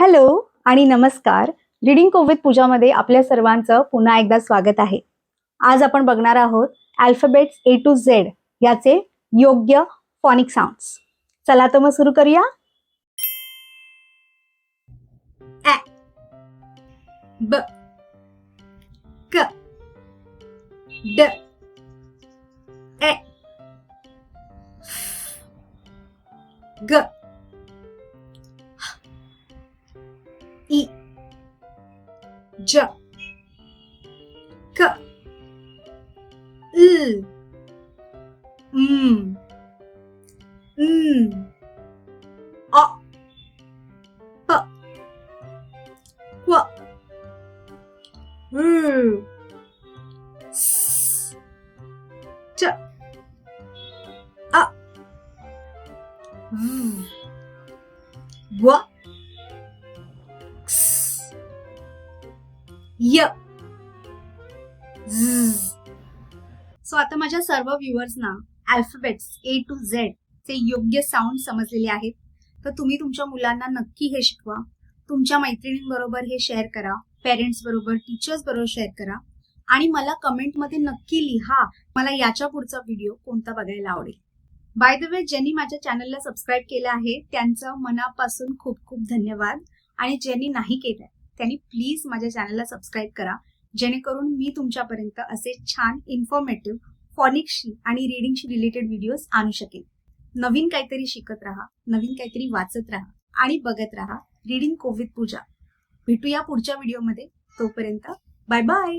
Hello आणि नमस्कार. Reading Kovind पूजामध्ये आपल्या सर्वांचं पुन्हा एकदा स्वागत आहे. आज आपण बघणार आहोत अल्फाबेट्स A to Z याचे योग्य फॉनिक साऊंड्स. चला तर मग सुरू करूया. A B K D E F G I J K L M N O P Q R S T A V W X Y Z. So आता माझ्या सर्व व्ह्युअर्सना अल्फाबेट्स A to Z चे योग्य साऊंड समजलेले आहेत. तर तुम्ही तुमच्या मुलांना नक्की हे शिकवा. तुमच्या मैत्रिणींबरोबर हे शेअर करा, पेरेंट्स बरोबर, टीचर्स बरोबर शेअर करा आणि मला कमेंटमध्ये नक्की लिहा मला याच्या पुढचा व्हिडिओ कोणता बघायला आवडेल. बाय द वे, ज्यांनी माझ्या चॅनलला सबस्क्राईब केलं आहे त्यांचं मनापासून खूप खूप धन्यवाद. आणि ज्यांनी नाही केलंय त्यांनी प्लीज माझ्या चॅनलला सबस्क्राईब करा, जेणेकरून मी तुमच्यापर्यंत असे छान इन्फॉर्मेटिव्ह फॉनिक्सशी आणि रीडिंगशी रिलेटेड व्हिडिओज आणू शकेन. नवीन काहीतरी शिकत राहा, नवीन काहीतरी वाचत राहा आणि बघत राहा रीडिंग कोविद पूजा. भेटूया पुढच्या व्हिडिओमध्ये. तोपर्यंत बाय बाय.